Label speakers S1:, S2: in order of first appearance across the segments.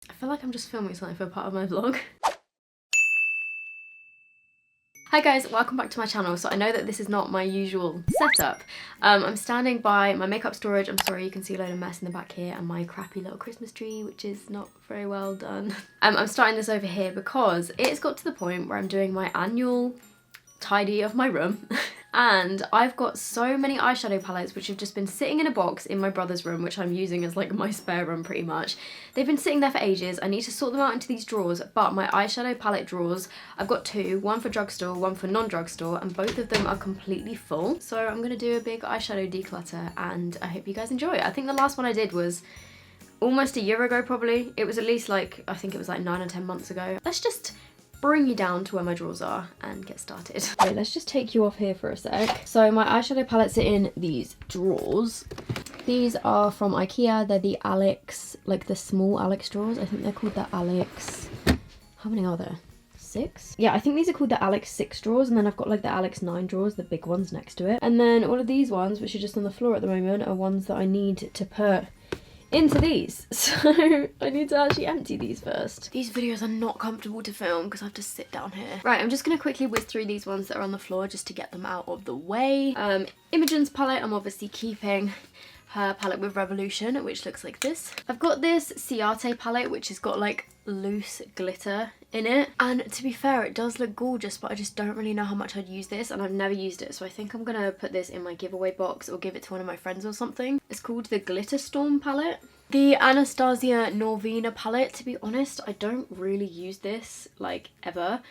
S1: I feel like I'm just filming something for part of my vlog. Hi guys, welcome back to my channel. So I know that this is not my usual setup. I'm standing by my makeup storage. I'm sorry you can see a load of mess in the back here and my crappy little Christmas tree, which is not very well done. I'm starting this over here because it's got to the point where I'm doing my annual tidy of my room. And I've got so many eyeshadow palettes which have just been sitting in a box in my brother's room, which I'm using as like my spare room pretty much. They've been sitting there for ages. I need to sort them out into these drawers, but my eyeshadow palette drawers, I've got two, one for drugstore, one for non-drugstore, and both of them are completely full. So I'm gonna do a big eyeshadow declutter and I hope you guys enjoy it. I think the last one I did was almost a year ago probably. It was at least like, I think it was like 9 or 10 months ago. Let's just bring you down to where my drawers are and get started. Okay, let's just take you off here for a sec. So my eyeshadow palettes are in these drawers. These are from IKEA. They're the Alex, like the small Alex drawers. I think they're called the Alex, how many are there? 6? Yeah, I think these are called the Alex 6 drawers, and then I've got like the Alex 9 drawers, the big ones next to it. And then all of these ones, which are just on the floor at the moment, are ones that I need to put into these, so I need to actually empty these first. These videos are not comfortable to film because I have to sit down here. Right, I'm just gonna quickly whiz through these ones that are on the floor just to get them out of the way. Imogen's palette, I'm obviously keeping her palette with Revolution, which looks like this. I've got this Ciate palette, which has got like loose glitter in it, and to be fair it does look gorgeous, but I just don't really know how much I'd use this, and I've never used it, so I think I'm gonna put this in my giveaway box or give it to one of my friends or something. It's called the Glitter Storm palette. The Anastasia Norvina palette, to be honest, I don't really use this like ever.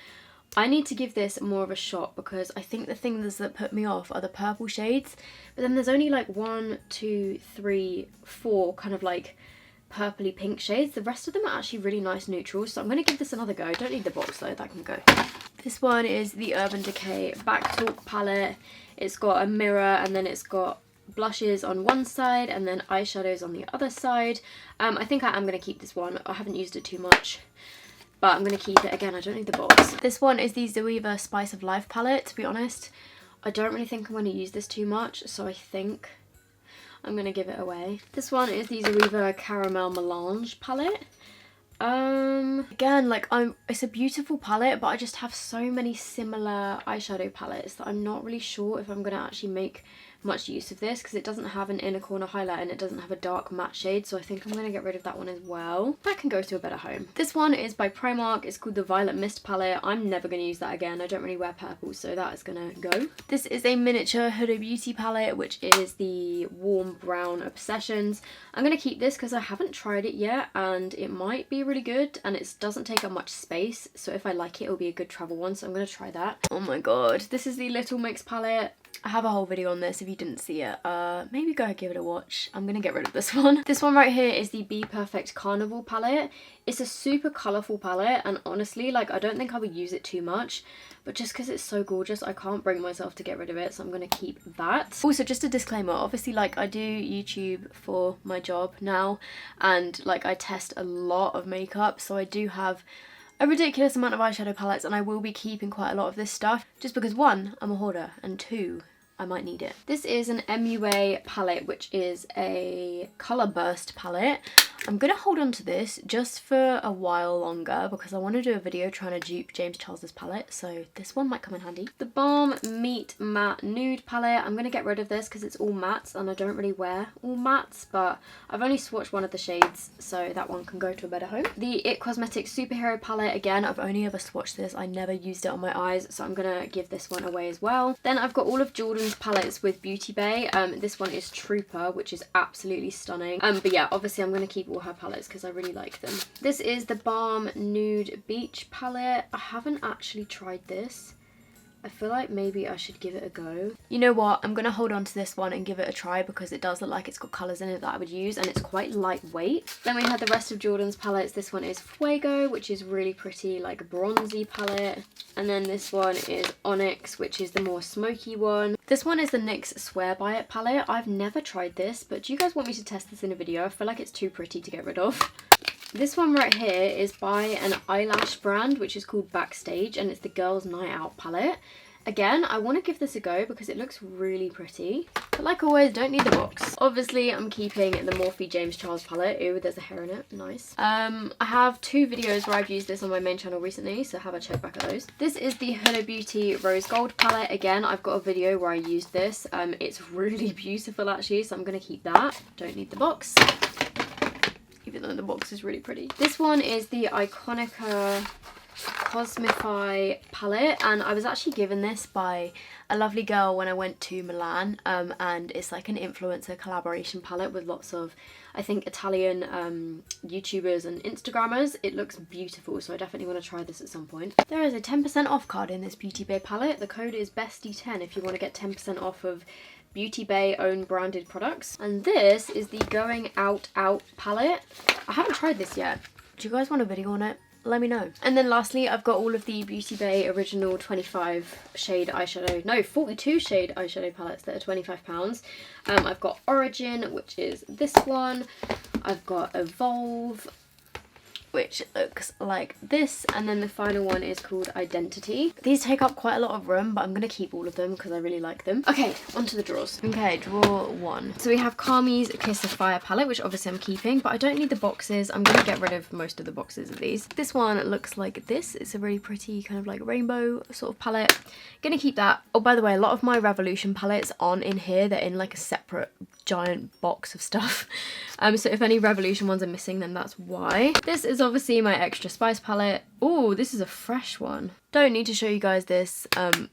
S1: I need to give this more of a shot because I think the things that put me off are the purple shades, but then there's only like 1, 2, 3, 4 kind of like purpley pink shades. The rest of them are actually really nice neutrals, so I'm going to give this another go. I don't need the box though, that can go. This one is the Urban Decay Back Talk palette. It's got a mirror and then it's got blushes on one side and then eyeshadows on the other side. I think I am going to keep this one. I haven't used it too much, but I'm going to keep it. Again, I don't need the box. This one is the Zoeva Spice of Life palette. To be honest, I don't really think I'm going to use this too much, so I think I'm going to give it away. This one is the Zoeva Caramel Melange palette. Again, like it's a beautiful palette, but I just have so many similar eyeshadow palettes that I'm not really sure if I'm going to actually make much use of this because it doesn't have an inner corner highlight and it doesn't have a dark matte shade, so I think I'm going to get rid of that one as well. That can go to a better home. This one is by Primark. It's called the Violet Mist palette. I'm never going to use that again. I don't really wear purple, so that is going to go. This is a miniature Huda Beauty palette, which is the Warm Brown Obsessions. I'm going to keep this because I haven't tried it yet and it might be really good and it doesn't take up much space, so if I like it, it'll be a good travel one, so I'm going to try that. Oh my god, this is the Little Mix palette. I have a whole video on this if you didn't see it. Maybe go give it a watch. I'm gonna get rid of this one. This one right here is the Be Perfect Carnival palette. It's a super colourful palette and honestly, like, I don't think I would use it too much, but just because it's so gorgeous, I can't bring myself to get rid of it, so I'm gonna keep that. Also, just a disclaimer, obviously, like, I do YouTube for my job now, and like I test a lot of makeup, so I do have a ridiculous amount of eyeshadow palettes and I will be keeping quite a lot of this stuff just because 1, I'm a hoarder, and 2, I might need it. This is an MUA palette, which is a colour burst palette. I'm gonna hold on to this just for a while longer because I want to do a video trying to dupe James Charles's palette, so this one might come in handy. The Balm Meet Matte Nude palette. I'm gonna get rid of this because it's all mattes and I don't really wear all mattes, but I've only swatched one of the shades, so that one can go to a better home. The It Cosmetics Superhero palette. Again, I've only ever swatched this. I never used it on my eyes, so I'm gonna give this one away as well. Then I've got all of Jordan's palettes with Beauty Bay. This one is Trooper, which is absolutely stunning. But yeah, obviously I'm gonna keep all her palettes because I really like them. This is the Balm Nude Beach palette. I haven't actually tried this. I feel like maybe I should give it a go. You know what? I'm gonna hold on to this one and give it a try because it does look like it's got colours in it that I would use and it's quite lightweight. Then we have the rest of Jordan's palettes. This one is Fuego, which is really pretty, like bronzy palette. And then this one is Onyx, which is the more smoky one. This one is the NYX Swear By It palette. I've never tried this, but do you guys want me to test this in a video? I feel like it's too pretty to get rid of. This one right here is by an eyelash brand which is called Backstage, and it's the Girls Night Out palette. Again, I want to give this a go because it looks really pretty. But like always, don't need the box. Obviously, I'm keeping the Morphe James Charles palette. Ooh, there's a hair in it. Nice. I have 2 videos where I've used this on my main channel recently, so have a check back at those. This is the Huda Beauty Rose Gold palette. Again, I've got a video where I used this. It's really beautiful actually, so I'm going to keep that. Don't need the box, even though the box is really pretty. This one is the Iconica Cosmify palette, and I was actually given this by a lovely girl when I went to Milan, and it's like an influencer collaboration palette with lots of, I think, Italian YouTubers and Instagrammers. It looks beautiful, so I definitely want to try this at some point. There is a 10% off card in this Beauty Bay palette. The code is BESTIE10 if you want to get 10% off of Beauty Bay own branded products. And this is the Going Out palette. I haven't tried this yet. Do you guys want a video on it? Let me know. And then lastly, I've got all of the Beauty Bay original 25 shade eyeshadow, no, 42 shade eyeshadow palettes that are £25. I've got Origin, which is this one. I've got Evolve, which looks like this, and then the final one is called Identity. These take up quite a lot of room, but I'm gonna keep all of them because I really like them. Okay, onto the drawers. Okay, drawer 1. So we have Kami's Kiss of Fire palette, which obviously I'm keeping, but I don't need the boxes. I'm gonna get rid of most of the boxes of these. This one looks like this. It's a really pretty kind of like rainbow sort of palette. Gonna keep that. Oh, by the way, a lot of my Revolution palettes aren't in here. They're in like a separate giant box of stuff. So if any Revolution ones are missing, then that's why. This is obviously my Extra Spice palette. Oh, this is a fresh one. Don't need to show you guys this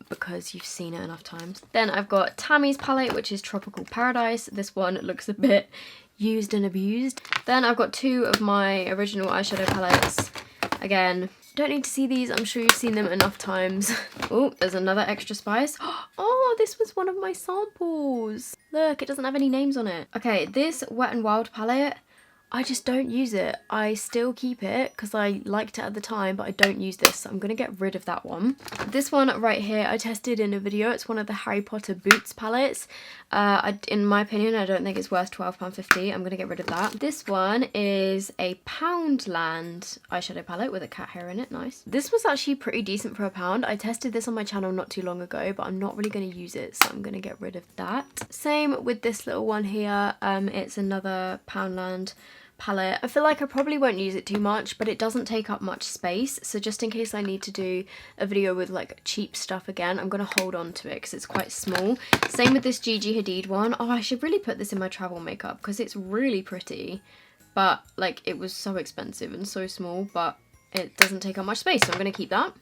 S1: because you've seen it enough times. Then I've got Tammy's palette, which is Tropical Paradise. This one looks a bit used and abused. Then I've got 2 of my original eyeshadow palettes. Again, don't need to see these. I'm sure you've seen them enough times. Oh, there's another Extra Spice. Oh, this was one of my samples. Look, it doesn't have any names on it. Okay, this Wet n Wild palette, I just don't use it. I still keep it because I liked it at the time, but I don't use this, so I'm going to get rid of that one. This one right here, I tested in a video. It's one of the Harry Potter Boots palettes. In my opinion, I don't think it's worth £12.50. I'm going to get rid of that. This one is a Poundland eyeshadow palette with a cat hair in it. Nice. This was actually pretty decent for £1. I tested this on my channel not too long ago, but I'm not really going to use it, so I'm going to get rid of that. Same with this little one here. It's another Poundland palette. I feel like I probably won't use it too much, but it doesn't take up much space, so just in case I need to do a video with like cheap stuff again, I'm gonna hold on to it because it's quite small. Same with this Gigi Hadid one. Oh, I should really put this in my travel makeup because it's really pretty, but like it was so expensive and so small, but it doesn't take up much space, so I'm gonna keep that.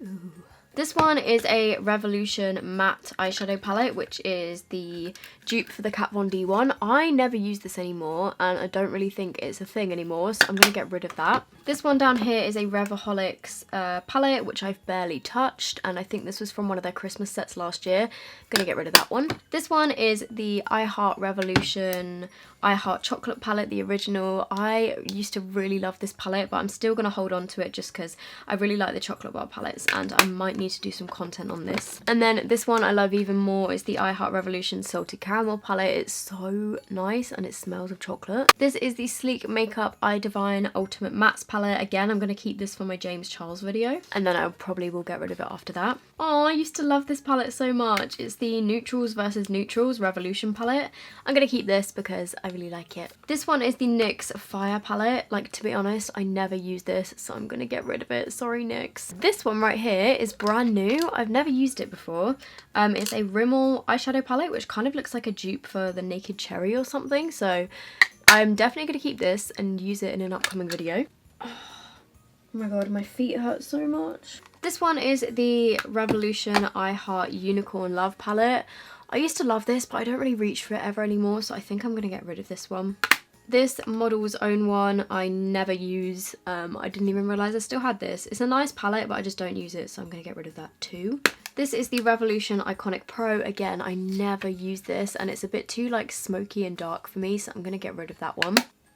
S1: Ooh. This one is a Revolution matte eyeshadow palette, which is the dupe for the Kat Von D one. I never use this anymore, and I don't really think it's a thing anymore, so I'm going to get rid of that. This one down here is a Revaholics palette, which I've barely touched, and I think this was from one of their Christmas sets last year. Going to get rid of that one. This one is the I Heart Revolution I Heart Chocolate palette, the original. I used to really love this palette, but I'm still going to hold on to it just because I really like the chocolate bar palettes, and I might need to do some content on this. And then this one I love even more is the I Heart Revolution Salted Caramel palette. It's so nice and it smells of chocolate. This is the Sleek Makeup Eye Divine Ultimate Mattes palette. Again, I'm going to keep this for my James Charles video, and then I probably will get rid of it after that. Oh, I used to love this palette so much. It's the Neutrals versus Neutrals Revolution palette. I'm going to keep this because I really like it. This one is the NYX Fire palette. Like, to be honest, I never use this, so I'm going to get rid of it. Sorry, NYX. This one right here is brand new. I've never used it before. It's a Rimmel eyeshadow palette, which kind of looks like a dupe for the Naked Cherry or something, so I'm definitely going to keep this and use it in an upcoming video. Oh my god, my feet hurt so much. This one is the Revolution I Heart Unicorn Love palette. I used to love this, but I don't really reach for it ever anymore, so I think I'm going to get rid of this one. This Model's Own one I never use. I didn't even realise I still had this. It's a nice palette, but I just don't use it, so I'm going to get rid of that too. This is the Revolution Iconic Pro. Again, I never use this, and it's a bit too like smoky and dark for me, so I'm going to get rid of that one.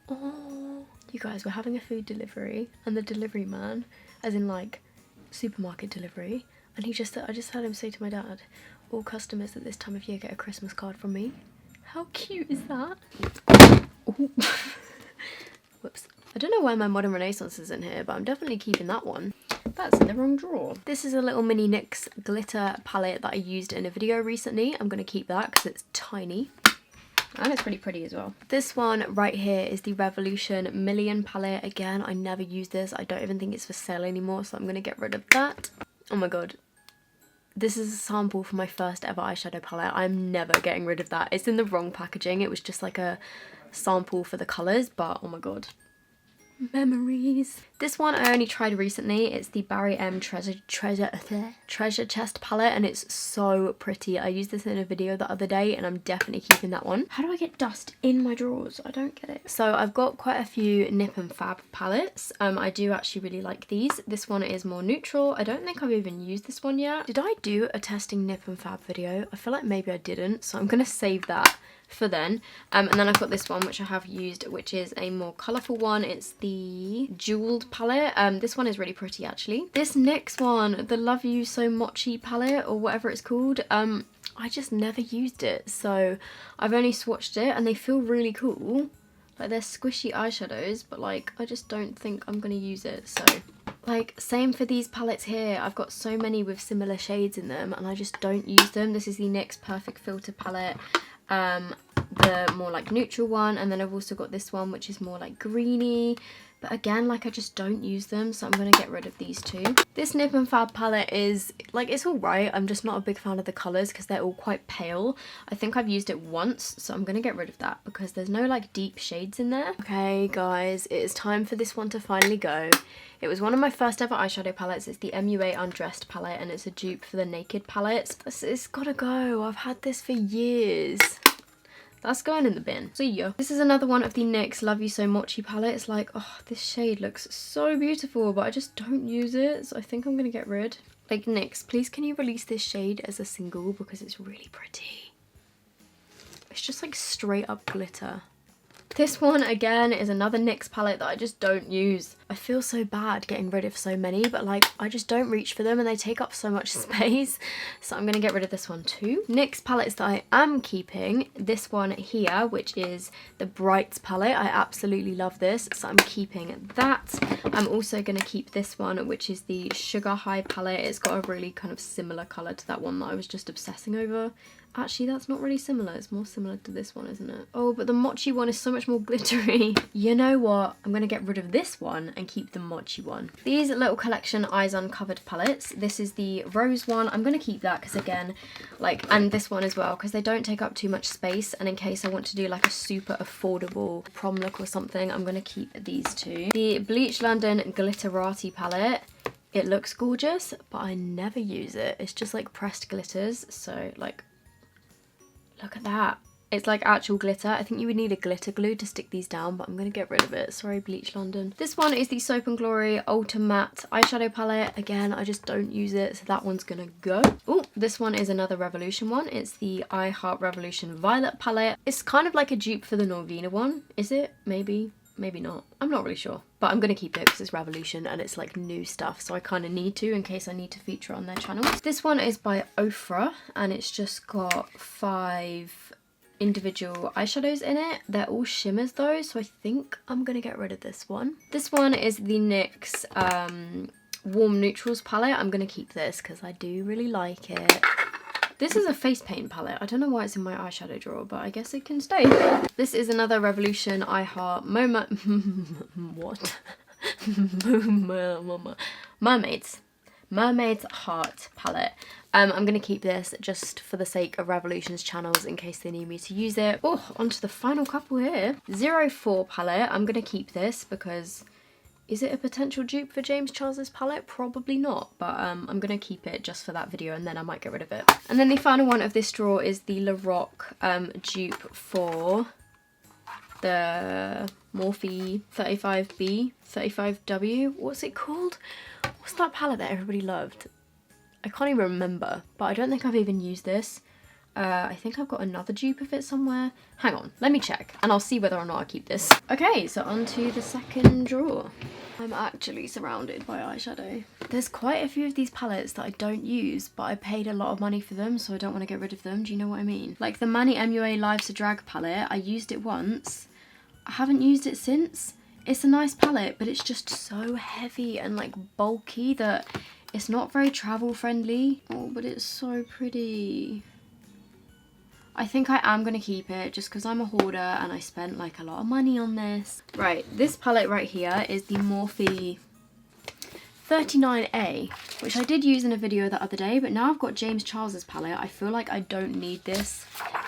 S1: Oh, you guys, we're having a food delivery, and the delivery man, as in like supermarket delivery, and I just heard him say to my dad, all customers at this time of year get a Christmas card from me. How cute is that? Whoops. I don't know why my Modern Renaissance is in here, but I'm definitely keeping that one. That's in the wrong drawer. This is a little mini NYX glitter palette that I used in a video recently. I'm going to keep that because it's tiny. And it's pretty as well. This one right here is the Revolution Million palette. Again, I never use this. I don't even think it's for sale anymore, so I'm going to get rid of that. Oh my god. This is a sample for my first ever eyeshadow palette. I'm never getting rid of that. It's in the wrong packaging. It was just like a sample for the colours, but oh my god. Memories. This one I only tried recently. It's the Barry M Treasure Chest palette, and it's so pretty. I used this in a video the other day and I'm definitely keeping that one. How do I get dust in my drawers? I don't get it. So I've got quite a few Nip and Fab palettes. I do actually really like these. This one is more neutral. I don't think I've even used this one yet. Did I do a testing Nip and Fab video? I feel like maybe I didn't, so I'm gonna save that for then. And then I've got this one which I have used, which is a more colourful one. It's the Jeweled palette. This one is really pretty actually. This next one, the Love You So Mochi palette, or whatever it's called, I just never used it, so I've only swatched it and they feel really cool. Like they're squishy eyeshadows, but like I just don't think I'm gonna use it. So like same for these palettes here. I've got so many with similar shades in them and I just don't use them. This is the NYX Perfect Filter palette. The more like neutral one, and then I've also got this one which is more like greeny, but again like I just don't use them, so I'm gonna get rid of these two. This Nip and Fab palette is like, it's alright. I'm just not a big fan of the colours because they're all quite pale. I think I've used it once, so I'm gonna get rid of that because there's no like deep shades in there. Okay guys, it is time for this one to finally go. It was one of my first ever eyeshadow palettes. It's the MUA Undressed palette and it's a dupe for the Naked palettes. It's gotta go. I've had this for years. That's going in the bin. See ya. This is another one of the NYX Love You So Mochi palette. It's like, oh, this shade looks so beautiful, but I just don't use it, so I think I'm gonna get rid. Like, NYX, please can you release this shade as a single because it's really pretty. It's just like straight up glitter. This one, again, is another NYX palette that I just don't use. I feel so bad getting rid of so many, but like, I just don't reach for them and they take up so much space. So I'm gonna get rid of this one too. NYX palettes that I am keeping, this one here, which is the Brights palette. I absolutely love this, so I'm keeping that. I'm also gonna keep this one, which is the Sugar High palette. It's got a really kind of similar color to that one that I was just obsessing over. Actually, that's not really similar. It's more similar to this one, isn't it? Oh, but the Mochi one is so much more glittery. You know what? I'm going to get rid of this one and keep the Mochi one. These little collection Eyes Uncovered palettes. This is the Rose one. I'm going to keep that because again, like, and this one as well, because they don't take up too much space. And in case I want to do like a super affordable prom look or something, I'm going to keep these two. The Bleach London Glitterati palette. It looks gorgeous, but I never use it. It's just like pressed glitters. So like, look at that. It's like actual glitter. I think you would need a glitter glue to stick these down, but I'm going to get rid of it. Sorry, Bleach London. This one is the Soap & Glory Ultra Matte eyeshadow palette. Again, I just don't use it, so that one's going to go. Oh, this one is another Revolution one. It's the I Heart Revolution Violet palette. It's kind of like a dupe for the Norvina one. Is it? Maybe. Maybe not. I'm not really sure. But I'm going to keep it because it's Revolution and it's like new stuff. So I kind of need to in case I need to feature on their channel. This one is by Ofra and it's just got 5 individual eyeshadows in it. They're all shimmers though. So I think I'm going to get rid of this one. This one is the NYX Warm Neutrals palette. I'm going to keep this because I do really like it. This is a face paint palette. I don't know why it's in my eyeshadow drawer, but I guess it can stay. This is another Revolution I Heart what? Mermaid's Heart palette. I'm going to keep this just for the sake of Revolution's channels in case they need me to use it. Oh, onto the final couple here. 04 palette. I'm going to keep this because... is it a potential dupe for James Charles's palette? Probably not, but I'm going to keep it just for that video and then I might get rid of it. And then the final one of this drawer is the Lorac dupe for the Morphe 35B, 35W. What's it called? What's that palette that everybody loved? I can't even remember, but I don't think I've even used this. I think I've got another dupe of it somewhere. Hang on, let me check and I'll see whether or not I keep this. Okay, so on to the second drawer. I'm actually surrounded by eyeshadow. There's quite a few of these palettes that I don't use, but I paid a lot of money for them, so I don't want to get rid of them. Do you know what I mean? Like the Manny MUA Lives to Drag palette, I used it once. I haven't used it since. It's a nice palette, but it's just so heavy and like bulky that it's not very travel friendly. Oh, but it's so pretty. I think I am going to keep it just because I'm a hoarder and I spent like a lot of money on this. Right, this palette right here is the Morphe 39A, which I did use in a video the other day, but now I've got James Charles's palette. I feel like I don't need this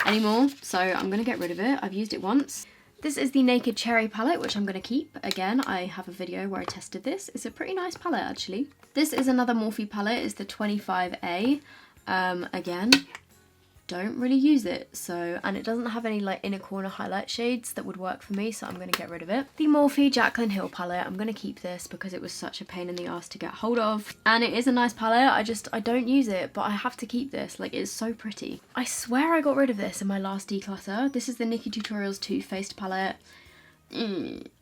S1: anymore, so I'm going to get rid of it. I've used it once. This is the Naked Cherry palette, which I'm going to keep. Again, I have a video where I tested this. It's a pretty nice palette, actually. This is another Morphe palette. It's the 25A. Again, don't really use it, so, and it doesn't have any like inner corner highlight shades that would work for me, so I'm going to get rid of it. The Morphe Jaclyn Hill palette, I'm going to keep this because it was such a pain in the ass to get hold of, and it is a nice palette. I don't use it, but I have to keep this. Like, it's so pretty. I swear I got rid of this in my last declutter. This is the Nikkie Tutorials Too Faced palette.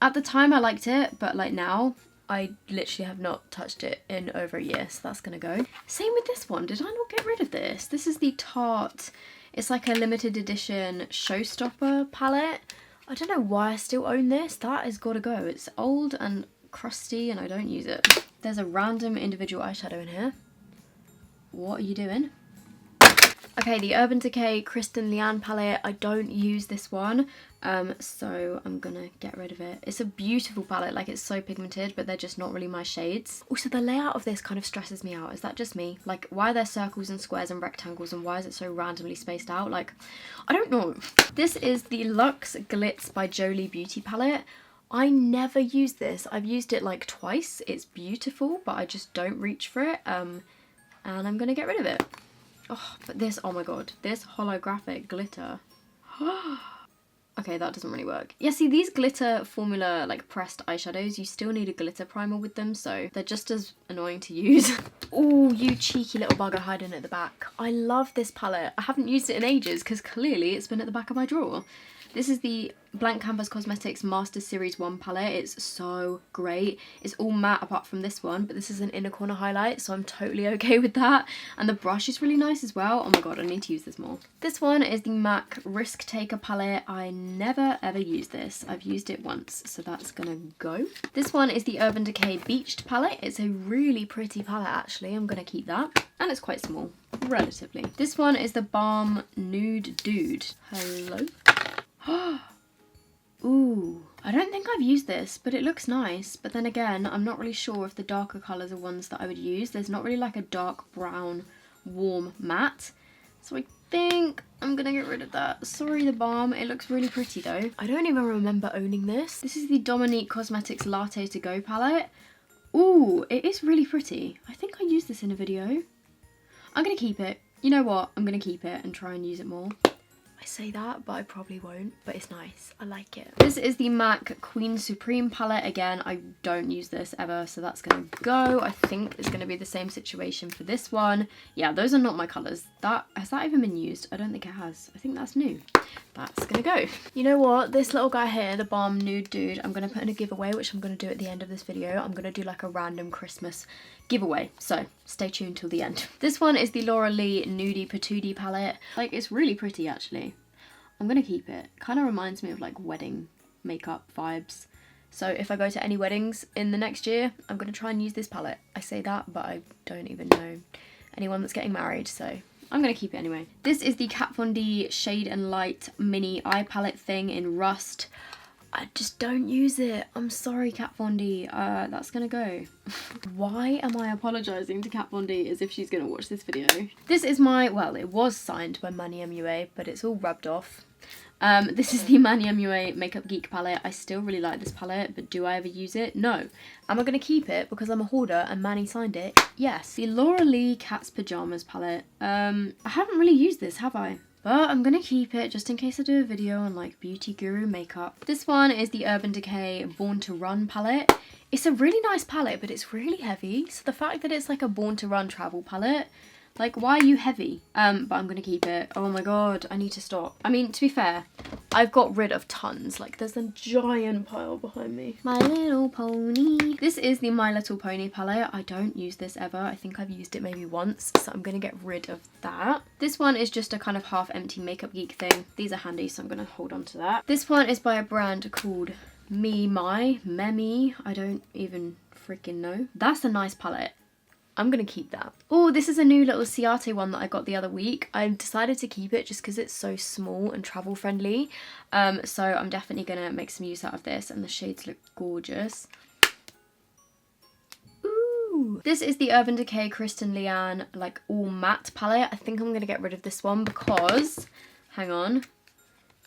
S1: At the time I liked it, but like now I literally have not touched it in over a year, so that's gonna go. Same with this one. Did I not get rid of this? This is the Tarte. It's like a limited edition showstopper palette. I don't know why I still own this. That has got to go. It's old and crusty and I don't use it. There's a random individual eyeshadow in here. What are you doing? Okay, the Urban Decay Kristen Liane palette. I don't use this one, so I'm gonna get rid of it. It's a beautiful palette, like it's so pigmented, but they're just not really my shades. Also, the layout of this kind of stresses me out. Is that just me? Like, why are there circles and squares and rectangles, and why is it so randomly spaced out? Like, I don't know. This is the Luxe Glitz by Jolie Beauty palette. I never use this. I've used it like twice. It's beautiful, but I just don't reach for it, and I'm gonna get rid of it. Oh, but this, oh my god, this holographic glitter. Okay, that doesn't really work. Yeah, see, these glitter formula, like pressed eyeshadows, you still need a glitter primer with them, so they're just as annoying to use. Oh, you cheeky little bugger hiding at the back. I love this palette. I haven't used it in ages because clearly it's been at the back of my drawer. This is the Blank Canvas Cosmetics Master Series 1 palette. It's so great. It's all matte apart from this one, but this is an inner corner highlight, so I'm totally okay with that. And the brush is really nice as well. Oh my god, I need to use this more. This one is the MAC Risk Taker palette. I never ever use this. I've used it once, so that's gonna go. This one is the Urban Decay Beached palette. It's a really pretty palette, actually. I'm gonna keep that. And it's quite small, relatively. This one is the Balm Nude Dude. Hello? Ooh, I don't think I've used this, but it looks nice. But then again, I'm not really sure if the darker colours are ones that I would use. There's not really like a dark brown, warm matte. So I think I'm gonna get rid of that. Sorry, the balm. It looks really pretty though. I don't even remember owning this. This is the Dominique Cosmetics Latte To Go palette. Ooh, it is really pretty. I think I used this in a video. I'm gonna keep it. You know what? I'm gonna keep it and try and use it more. I say that, but I probably won't, but it's nice. I like it. This is the MAC Queen Supreme palette. Again, I don't use this ever, so that's gonna go. I think it's gonna be the same situation for this one. Yeah, those are not my colours. Has that even been used? I don't think it has. I think that's new. That's gonna go. You know what? This little guy here, the Balm Nude Dude, I'm gonna put in a giveaway, which I'm gonna do at the end of this video. I'm gonna do like a random Christmas giveaway, so stay tuned till the end. This one is the Laura Lee Nudie Patootie palette. Like, it's really pretty actually. I'm gonna keep it. Kind of reminds me of like wedding makeup vibes. So if I go to any weddings in the next year, I'm gonna try and use this palette. I say that, but I don't even know anyone that's getting married, so I'm gonna keep it anyway. This is the Kat Von D Shade and Light mini eye palette thing in Rust. I just don't use it. I'm sorry, Kat Von D. That's gonna go. Why am I apologising to Kat Von D as if she's gonna watch this video? This is my, well, it was signed by Manny MUA, but it's all rubbed off. This is the Manny MUA Makeup Geek palette. I still really like this palette, but do I ever use it? No. Am I gonna keep it because I'm a hoarder and Manny signed it? Yes. The Laura Lee Cat's Pajamas palette. I haven't really used this, have I? But I'm gonna keep it just in case I do a video on like beauty guru makeup. This one is the Urban Decay Born to Run palette. It's a really nice palette, but it's really heavy. So the fact that it's like a Born to Run travel palette, like, why are you heavy? But I'm gonna keep it. Oh my god, I need to stop. I mean, to be fair, I've got rid of tons. Like, there's a giant pile behind me. My Little Pony. This is the My Little Pony palette. I don't use this ever. I think I've used it maybe once, so I'm gonna get rid of that. This one is just a kind of half empty Makeup Geek thing. These are handy, so I'm gonna hold on to that. This one is by a brand called Memi, I don't even freaking know. That's a nice palette. I'm gonna keep that. Oh, this is a new little Ciate one that I got the other week. I decided to keep it just because it's so small and travel friendly. So I'm definitely gonna make some use out of this, and the shades look gorgeous. Ooh, this is the Urban Decay Kristen Leanne like all matte palette. I think I'm gonna get rid of this one because, hang on,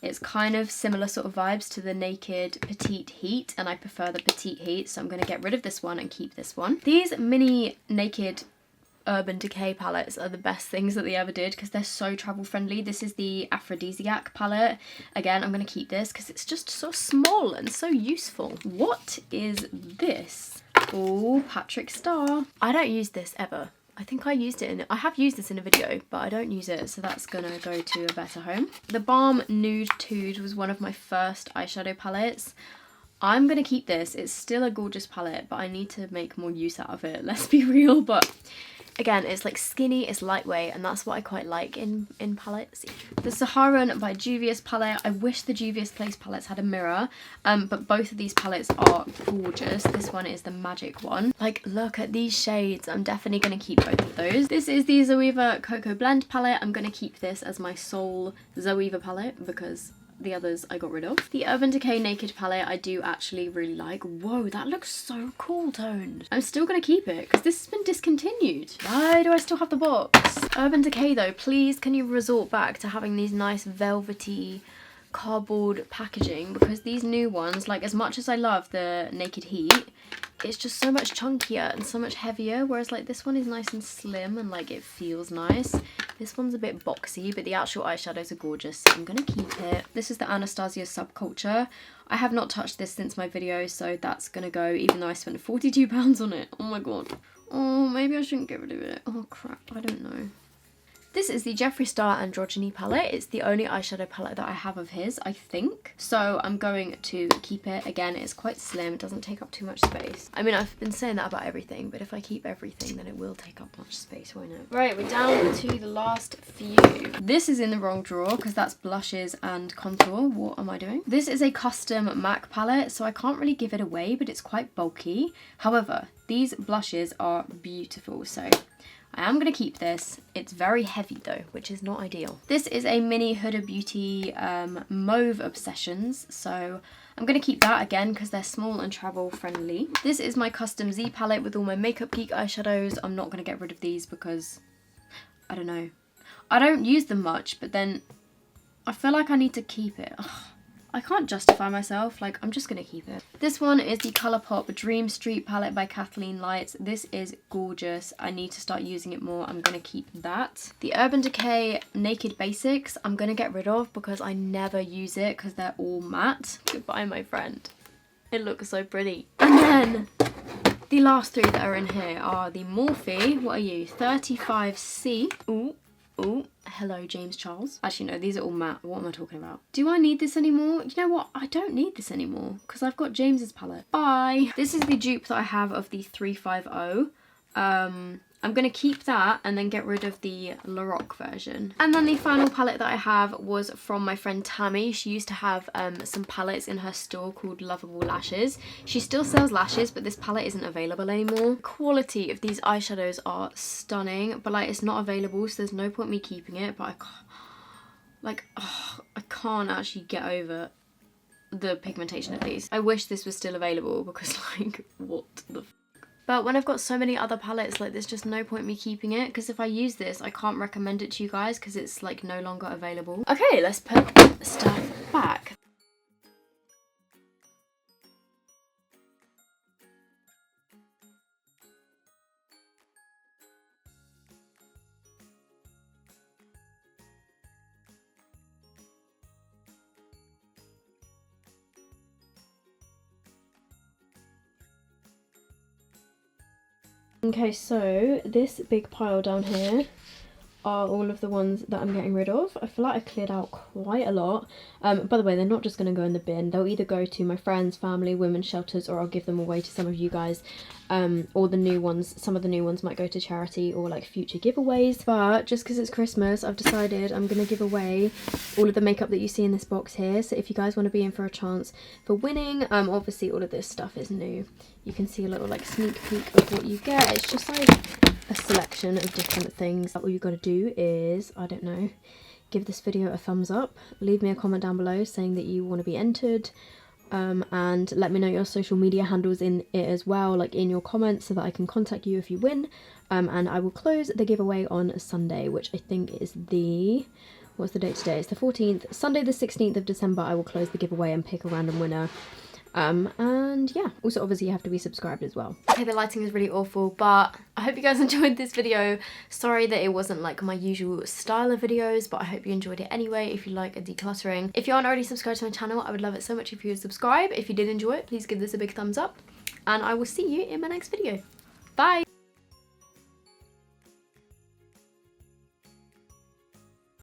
S1: it's kind of similar sort of vibes to the Naked Petite Heat, and I prefer the Petite Heat, so I'm going to get rid of this one and keep this one. These mini Naked Urban Decay palettes are the best things that they ever did because they're so travel friendly. This is the Aphrodisiac palette. Again, I'm going to keep this because it's just so small and so useful. What is this? Oh, Patrick Star. I don't use this ever. I think I have used this in a video, but I don't use it, so that's gonna go to a better home. The Balm Nude Tude was one of my first eyeshadow palettes. I'm gonna keep this. It's still a gorgeous palette, but I need to make more use out of it, let's be real. But again, it's like skinny, it's lightweight, and that's what I quite like in palettes. The Saharan by Juvia's palette. I wish the Juvia's Place palettes had a mirror, but both of these palettes are gorgeous. This one is the magic one. Like, look at these shades. I'm definitely going to keep both of those. This is the Zoeva Cocoa Blend palette. I'm going to keep this as my sole Zoeva palette because the others I got rid of. The Urban Decay Naked palette I do actually really like. Whoa, that looks so cool toned. I'm still going to keep it because this has been discontinued. Why do I still have the box? Urban Decay though, please can you resort back to having these nice velvety cardboard packaging, because these new ones, like as much as I love the Naked Heat, it's just so much chunkier and so much heavier, whereas like this one is nice and slim and like it feels nice. This one's a bit boxy, but the actual eyeshadows are gorgeous, so I'm gonna keep it. This is the Anastasia Subculture. I have not touched this since my video, so that's gonna go, even though I spent £42 on it. Oh my god. Oh, maybe I shouldn't get rid of it. Oh crap, I don't know. This is the Jeffree Star Androgyny palette. It's the only eyeshadow palette that I have of his, I think. So I'm going to keep it. Again, it's quite slim. It doesn't take up too much space. I mean, I've been saying that about everything, but if I keep everything, then it will take up much space, won't it? Right, we're down to the last few. This is in the wrong drawer because that's blushes and contour. What am I doing? This is a custom MAC palette, so I can't really give it away, but it's quite bulky. However, these blushes are beautiful, so I am going to keep this. It's very heavy though, which is not ideal. This is a mini Huda Beauty Mauve Obsessions, so I'm going to keep that again because they're small and travel friendly. This is my custom Z palette with all my Makeup Geek eyeshadows. I'm not going to get rid of these because, I don't know. I don't use them much, but then I feel like I need to keep it. Ugh. I can't justify myself, like I'm just gonna keep it. This one is the Colourpop Dream Street palette by Kathleen Lights. This is gorgeous. I need to start using it more. I'm gonna keep that. The Urban Decay Naked Basics, I'm gonna get rid of because I never use it because they're all matte. Goodbye, my friend. It looks so pretty. And then the last three that are in here are the Morphe. What are you? 35C. Ooh. Oh, hello James Charles. Actually no, these are all matte. What am I talking about? Do I need this anymore? You know what? I don't need this anymore because I've got James's palette. Bye. This is the dupe that I have of the 350. I'm going to keep that and then get rid of the Lorac version. And then the final palette that I have was from my friend Tammy. She used to have some palettes in her store called Lovable Lashes. She still sells lashes, but this palette isn't available anymore. Quality of these eyeshadows are stunning, but like it's not available, so there's no point me keeping it. But I can't, like, oh, I can't actually get over the pigmentation of these. I wish this was still available because like, what the f. But when I've got so many other palettes, like there's just no point me keeping it because if I use this, I can't recommend it to you guys because it's like no longer available. Okay, let's put stuff back. Okay, so this big pile down here, are all of the ones that I'm getting rid of. I feel like I cleared out quite a lot. By the way, they're not just going to go in the bin. They'll either go to my friends, family, women's shelters, or I'll give them away to some of you guys. Or the new ones, some of the new ones might go to charity or like future giveaways. But just because it's Christmas, I've decided I'm going to give away all of the makeup that you see in this box here. So if you guys want to be in for a chance for winning, obviously all of this stuff is new. You can see a little like sneak peek of what you get. It's just like a selection of different things. All you got to do is, I don't know, give this video a thumbs up, leave me a comment down below saying that you want to be entered, and let me know your social media handles in it as well, like in your comments, so that I can contact you if you win. And I will close the giveaway on Sunday, which I think is the, what's the date today? It's the 14th. Sunday the 16th of December I will close the giveaway and pick a random winner. And yeah, also obviously you have to be subscribed as well. Okay, the lighting is really awful, but I hope you guys enjoyed this video. Sorry that it wasn't like my usual style of videos, but I hope you enjoyed it anyway. If you like a decluttering, if you aren't already subscribed to my channel, I would love it so much if you would subscribe. If you did enjoy it, please give this a big thumbs up, and I will see you in my next video. Bye.